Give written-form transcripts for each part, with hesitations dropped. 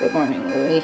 Good morning, Louie.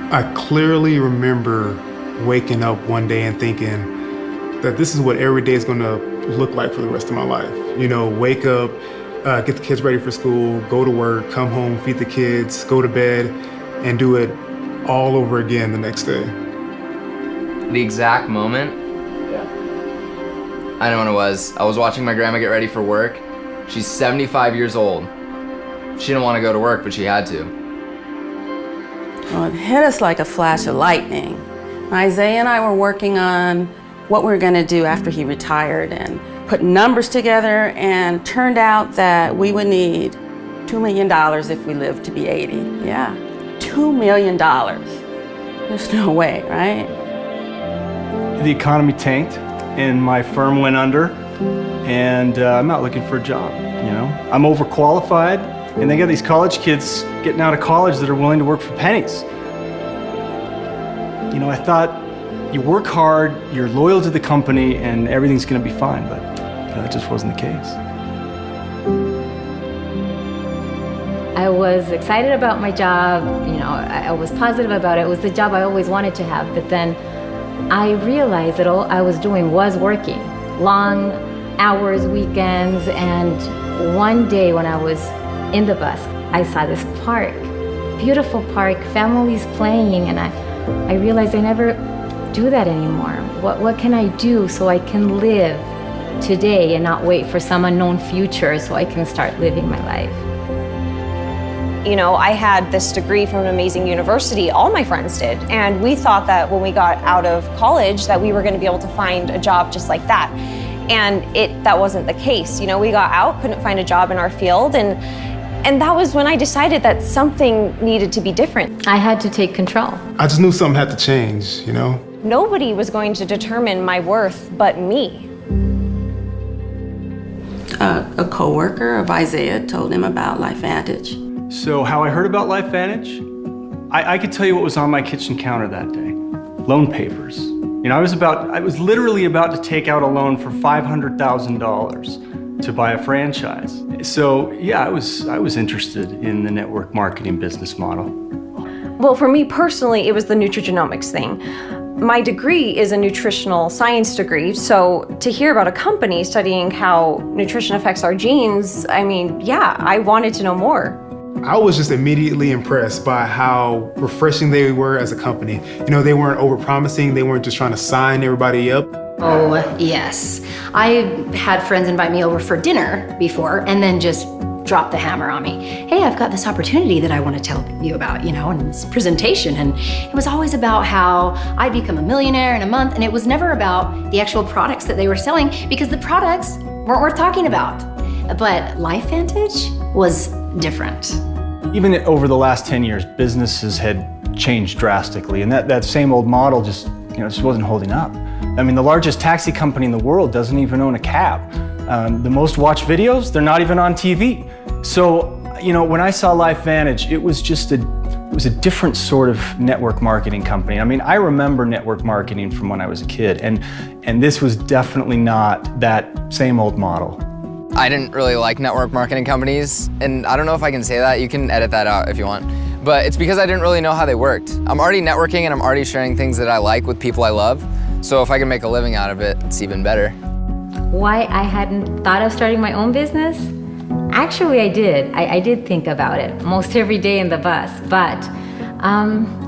I clearly remember waking up one day and thinking that this is what every day is going to look like for the rest of my life. You know, wake up, get the kids ready for school, go to work, come home, feed the kids, go to bed, and do it all over again the next day. The exact moment, I know when it was. I was watching my grandma get ready for work. She's 75 years old. She didn't want to go to work, but she had to. Well, it hit us like a flash of lightning. Isaiah and I were working on what we were going to do after he retired and put numbers together, and turned out that we would need $2 million if we lived to be 80. Yeah, $2 million. There's no way, right? The economy tanked and my firm went under, and I'm out looking for a job, you know? I'm overqualified, and they got these college kids getting out of college that are willing to work for pennies. You know, I thought you work hard, you're loyal to the company, and everything's gonna be fine, but that just wasn't the case. I was excited about my job, you know, I was positive about it. It was the job I always wanted to have, but then I realized that all I was doing was working. Long hours, weekends, and one day when I was in the bus, I saw this park, beautiful park, families playing, and I realized I never do that anymore. What can I do so I can live today and not wait for some unknown future so I can start living my life? You know, I had this degree from an amazing university, all my friends did, and we thought that when we got out of college that we were going to be able to find a job just like that. And that wasn't the case. You know, we got out, couldn't find a job in our field, and that was when I decided that something needed to be different. I had to take control. I just knew something had to change, you know? Nobody was going to determine my worth but me. A coworker of Isaiah told him about LifeVantage. So how I heard about LifeVantage? I could tell you what was on my kitchen counter that day. Loan papers. You know, I was literally about to take out a loan for $500,000 to buy a franchise. So yeah, I was interested in the network marketing business model. Well, for me personally, it was the nutrigenomics thing. My degree is a nutritional science degree, so to hear about a company studying how nutrition affects our genes, I mean, yeah, I wanted to know more. I was just immediately impressed by how refreshing they were as a company. You know, they weren't overpromising, they weren't just trying to sign everybody up. Oh, yes. I had friends invite me over for dinner before and then just drop the hammer on me. Hey, I've got this opportunity that I want to tell you about, you know, and this presentation. And it was always about how I'd become a millionaire in a month, and it was never about the actual products that they were selling, because the products weren't worth talking about. But LifeVantage was different. Even over the last 10 years, businesses had changed drastically, and that same old model just wasn't holding up. I mean, the largest taxi company in the world doesn't even own a cab. The most watched videos, they're not even on TV. So, you know, when I saw LifeVantage, it was a different sort of network marketing company. I mean, I remember network marketing from when I was a kid, and this was definitely not that same old model. I didn't really like network marketing companies, and I don't know if I can say that. You can edit that out if you want. But it's because I didn't really know how they worked. I'm already networking and I'm already sharing things that I like with people I love. So if I can make a living out of it, it's even better. Why I hadn't thought of starting my own business? Actually, I did. I did think about it most every day in the bus, but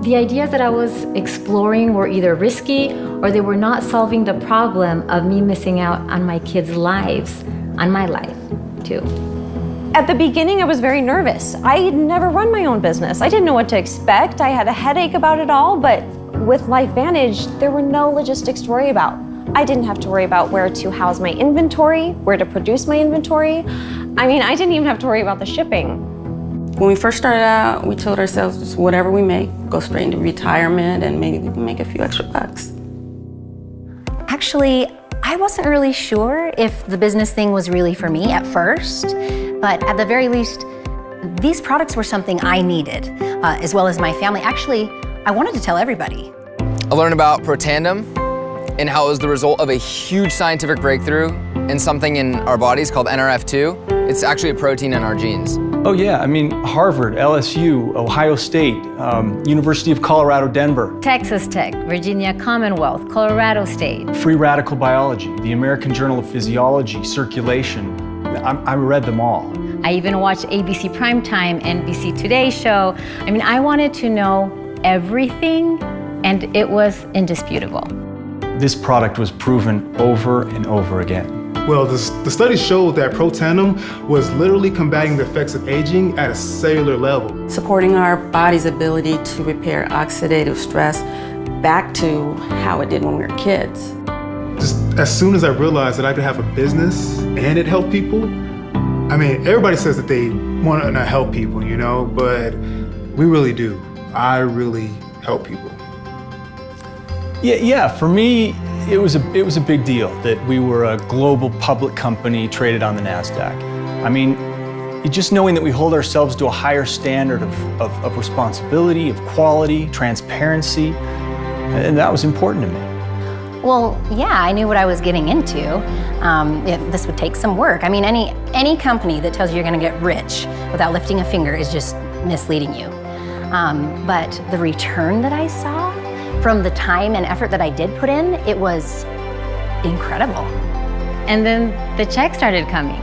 the ideas that I was exploring were either risky or they were not solving the problem of me missing out on my kids' lives, on my life too. At the beginning, I was very nervous. I had never run my own business. I didn't know what to expect. I had a headache about it all, but with LifeVantage, there were no logistics to worry about. I didn't have to worry about where to house my inventory, where to produce my inventory. I mean, I didn't even have to worry about the shipping. When we first started out, we told ourselves, whatever we make, go straight into retirement and maybe we can make a few extra bucks. Actually, I wasn't really sure if the business thing was really for me at first, but at the very least, these products were something I needed, as well as my family. Actually, I wanted to tell everybody. I learned about Protandem and how it was the result of a huge scientific breakthrough in something in our bodies called NRF2. It's actually a protein in our genes. Oh yeah, I mean, Harvard, LSU, Ohio State, University of Colorado, Denver. Texas Tech, Virginia Commonwealth, Colorado State. Free Radical Biology, the American Journal of Physiology, Circulation. I read them all. I even watched ABC Primetime, NBC Today show. I mean, I wanted to know everything, and it was indisputable. This product was proven over and over again. Well, the studies showed that Protandem was literally combating the effects of aging at a cellular level. Supporting our body's ability to repair oxidative stress back to how it did when we were kids. Just as soon as I realized that I could have a business and it helped people, I mean, everybody says that they want to help people, you know, but we really do. I really help people. Yeah, for me, it was a big deal that we were a global public company traded on the NASDAQ. I mean, just knowing that we hold ourselves to a higher standard of responsibility, of quality, transparency, and that was important to me. Well, yeah, I knew what I was getting into. This would take some work. I mean, any company that tells you you're gonna get rich without lifting a finger is just misleading you. But the return that I saw from the time and effort that I did put in, it was incredible. And then the check started coming.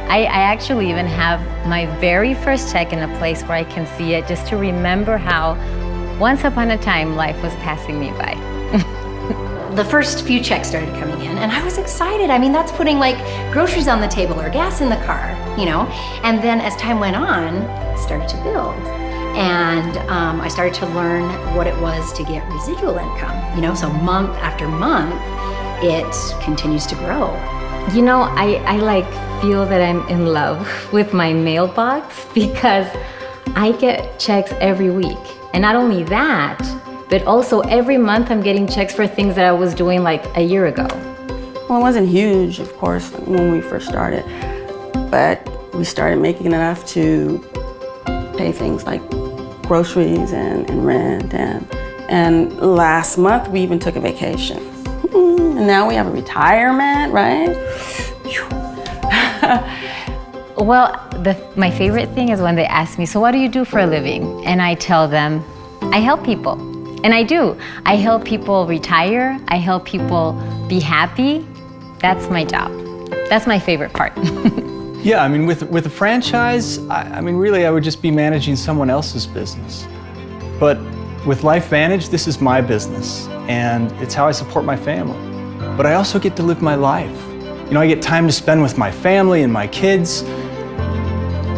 I actually even have my very first check in a place where I can see it, just to remember how once upon a time life was passing me by. The first few checks started coming in and I was excited. I mean, that's putting like groceries on the table or gas in the car, you know? And then as time went on, it started to build. And I started to learn what it was to get residual income, you know? So month after month, it continues to grow. You know, I like feel that I'm in love with my mailbox because I get checks every week. And not only that, but also every month I'm getting checks for things that I was doing like a year ago. Well, it wasn't huge, of course, when we first started, but we started making enough to pay things like groceries and rent, and last month we even took a vacation. And now we have a retirement, right? Well, my favorite thing is when they ask me, so what do you do for a living? And I tell them, I help people. And I do. I help people retire. I help people be happy. That's my job. That's my favorite part. Yeah, I mean, with a franchise, I mean, really, I would just be managing someone else's business. But with LifeVantage, this is my business, and it's how I support my family. But I also get to live my life. You know, I get time to spend with my family and my kids,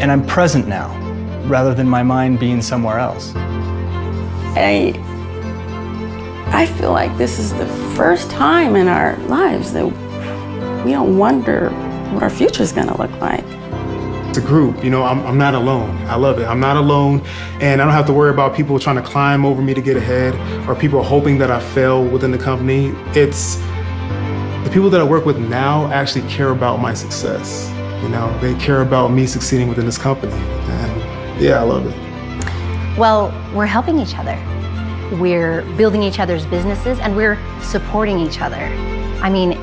and I'm present now, rather than my mind being somewhere else. I feel like this is the first time in our lives that we don't wonder what our future is going to look like. It's a group, you know, I'm not alone. I love it. I'm not alone, and I don't have to worry about people trying to climb over me to get ahead or people hoping that I fail within the company. It's the people that I work with now actually care about my success. You know, they care about me succeeding within this company, and yeah, I love it. Well, we're helping each other. We're building each other's businesses and we're supporting each other. I mean,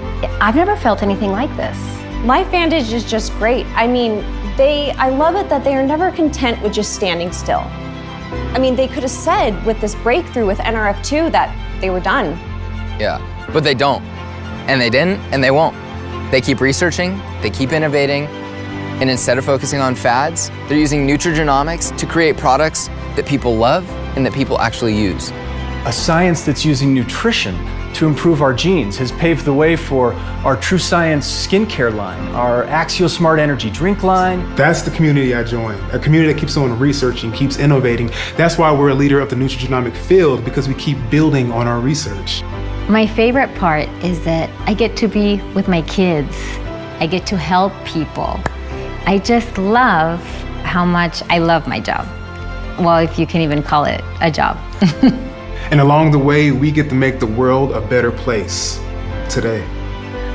I've never felt anything like this. LifeVantage is just great. I mean, I love it that they are never content with just standing still. I mean, they could have said with this breakthrough with NRF2 that they were done. Yeah, but they don't. And they didn't, and they won't. They keep researching, they keep innovating, and instead of focusing on fads, they're using nutrigenomics to create products that people love and that people actually use. A science that's using nutrition to improve our genes, has paved the way for our True Science skincare line, our Axial Smart Energy drink line. That's the community I joined, a community that keeps on researching, keeps innovating. That's why we're a leader of the nutrigenomic field, because we keep building on our research. My favorite part is that I get to be with my kids. I get to help people. I just love how much I love my job. Well, if you can even call it a job. And along the way, we get to make the world a better place today.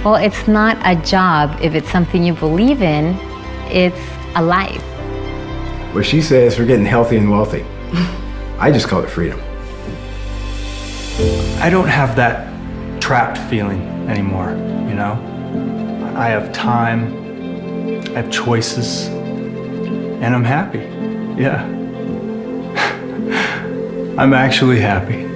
Well, it's not a job if it's something you believe in, it's a life. What she says, we're getting healthy and wealthy. I just call it freedom. I don't have that trapped feeling anymore, you know? I have time, I have choices, and I'm happy. Yeah. I'm actually happy.